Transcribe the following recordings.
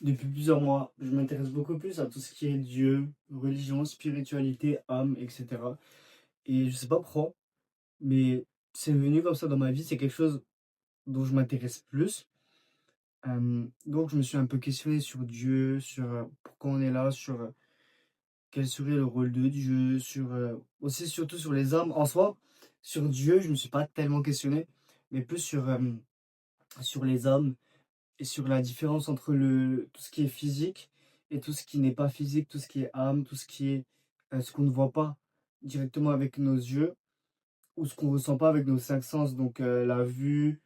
Depuis plusieurs mois, je m'intéresse beaucoup plus à tout ce qui est Dieu, religion, spiritualité, âme, etc. Et je sais pas pourquoi, mais c'est venu comme ça dans ma vie, c'est quelque chose dont je m'intéresse plus. Donc je me suis un peu questionné sur Dieu, sur pourquoi on est là, sur quel serait le rôle de Dieu, sur aussi surtout sur les âmes. En soi, sur Dieu, je me suis pas tellement questionné, mais plus sur les âmes et sur la différence entre tout ce qui est physique et tout ce qui n'est pas physique, tout ce qui est âme, tout ce qui est ce qu'on ne voit pas directement avec nos yeux ou ce qu'on ressent pas avec nos cinq sens, donc la vue,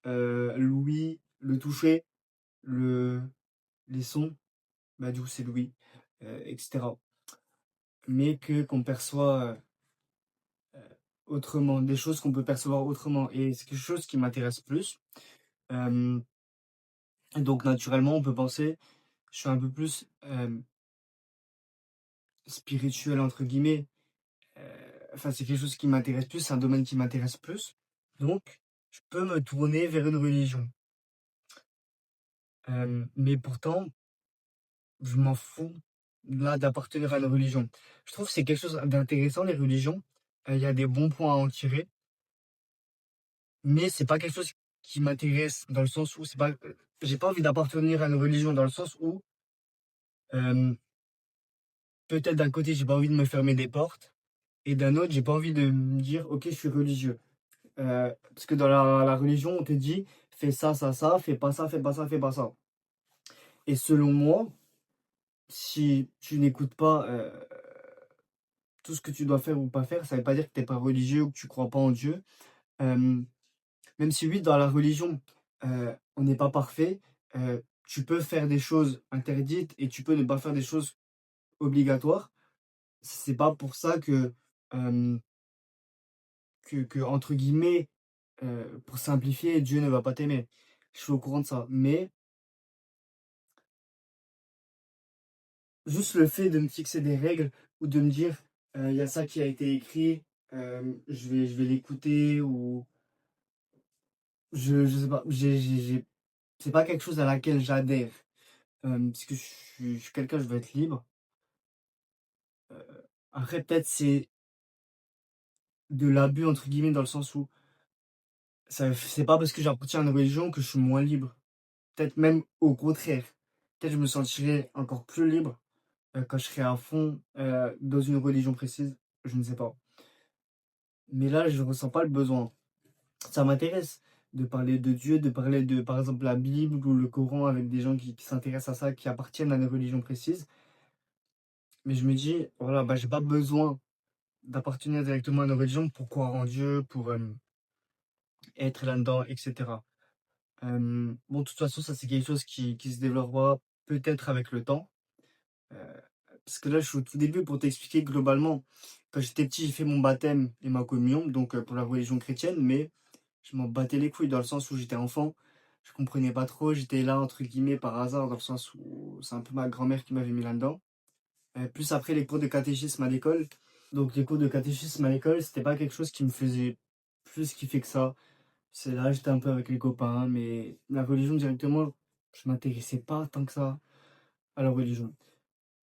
l'ouïe, le toucher, le, les sons, bah du coup c'est l'ouïe, etc. Mais qu'on perçoit autrement, des choses qu'on peut percevoir autrement. Et c'est quelque chose qui m'intéresse plus. Euh, donc naturellement, on peut penser, je suis un peu plus spirituel entre guillemets. Enfin, c'est quelque chose qui m'intéresse plus, c'est un domaine qui m'intéresse plus. Donc, je peux me tourner vers une religion. Mais pourtant, je m'en fous là d'appartenir à une religion. Je trouve que c'est quelque chose d'intéressant, les religions. Il y a des bons points à en tirer, mais c'est pas quelque chose qui m'intéresse dans le sens où c'est pas, j'ai pas envie d'appartenir à une religion dans le sens où euh, peut-être d'un côté j'ai pas envie de me fermer des portes et d'un autre j'ai pas envie de me dire ok je suis religieux. Parce que dans la religion, on te dit fais ça, ça, ça, fais pas ça, fais pas ça, fais pas ça. Et selon moi, si tu n'écoutes pas tout ce que tu dois faire ou pas faire, ça veut pas dire que t'es pas religieux ou que tu crois pas en Dieu. Euh, Même si oui, dans la religion, on n'est pas parfait, tu peux faire des choses interdites et tu peux ne pas faire des choses obligatoires. C'est pas pour ça euh, entre guillemets, pour simplifier, Dieu ne va pas t'aimer. Je suis au courant de ça. Mais juste le fait de me fixer des règles ou de me dire, il y a ça qui a été écrit, je vais l'écouter ou je sais pas, c'est pas quelque chose à laquelle j'adhère. Parce que je suis quelqu'un, je veux être libre. Après, peut-être c'est de l'abus entre guillemets dans le sens où c'est pas parce que j'appartiens à une religion que je suis moins libre. Peut-être même au contraire. Peut-être je me sentirais encore plus libre quand je serais à fond dans une religion précise. Je ne sais pas. Mais là, je ressens pas le besoin. Ça m'intéresse de parler de Dieu, de parler de, par exemple, la Bible ou le Coran avec des gens qui s'intéressent à ça, qui appartiennent à une religion précise. Mais je me dis, voilà, bah, j'ai pas besoin d'appartenir directement à une religion pour croire en Dieu, pour être là-dedans, etc. Bon, de toute façon, ça, c'est quelque chose qui se développera peut-être avec le temps. Euh, Parce que là, je suis au tout début pour t'expliquer globalement. Quand j'étais petit, j'ai fait mon baptême et ma communion, donc pour la religion chrétienne, mais je m'en battais les couilles dans le sens où j'étais enfant. Je comprenais pas trop, j'étais là entre guillemets par hasard, dans le sens où c'est un peu ma grand-mère qui m'avait mis là-dedans. Plus après les cours de catéchisme à l'école. Donc les cours de catéchisme à l'école, c'était pas quelque chose qui me faisait plus kiffer que ça. C'est là, j'étais un peu avec les copains, mais la religion directement, je m'intéressais pas tant que ça à la religion.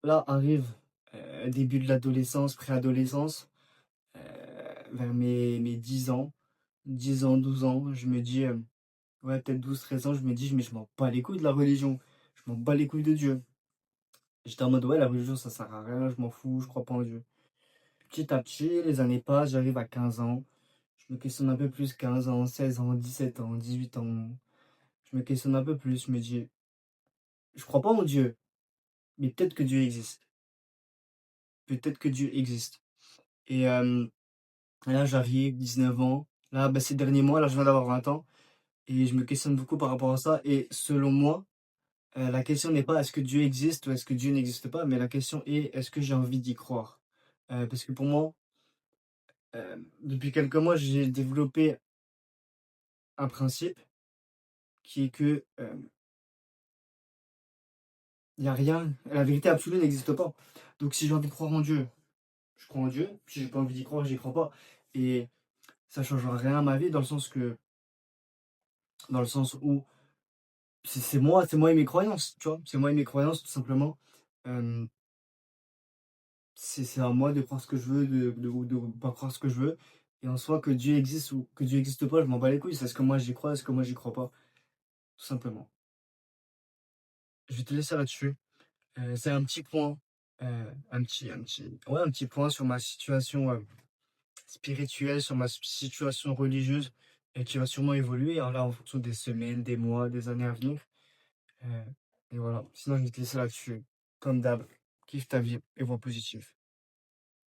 Là arrive début de l'adolescence, préadolescence, vers mes 10 ans, 10 ans, 12 ans, je me dis, ouais, peut-être 12 13 ans, je me dis, mais je m'en bats les couilles de la religion, je m'en bats les couilles de Dieu. J'étais en mode, ouais, la religion, ça sert à rien, je m'en fous, je crois pas en Dieu. Petit à petit, les années passent, j'arrive à 15 ans, je me questionne un peu plus, 15 ans, 16 ans, 17 ans, 18 ans. Je me questionne un peu plus, je me dis, je crois pas en Dieu, mais peut-être que Dieu existe. Peut-être que Dieu existe. Et là, j'arrive, 19 ans. Là, bah, ces derniers mois, là, je viens d'avoir 20 ans. Et je me questionne beaucoup par rapport à ça. Et selon moi, la question n'est pas est-ce que Dieu existe ou est-ce que Dieu n'existe pas, mais la question est est-ce que j'ai envie d'y croire. Parce que pour moi, depuis quelques mois, j'ai développé un principe qui est que il n'y a rien, la vérité absolue n'existe pas. Donc si j'ai envie de croire en Dieu, je crois en Dieu. Si j'ai pas envie d'y croire, j'y crois pas. Et ça changera rien à ma vie dans le sens où c'est moi et mes croyances, tu vois? C'est moi et mes croyances tout simplement. Hem, c'est à moi de croire ce que je veux, de pas croire ce que je veux et en soi que Dieu existe ou que Dieu existe pas, je m'en bats les couilles. C'est ce que moi j'y crois, est-ce que moi j'y crois pas, tout simplement. Je vais te laisser là-dessus. C'est un petit point, un petit point sur ma situation, spirituelle, sur ma situation religieuse et qui va sûrement évoluer, hein, là, en fonction des semaines, des mois, des années à venir. Heu et voilà. Sinon, je vais te laisser là-dessus. Comme d'hab, kiffe ta vie et vois positif.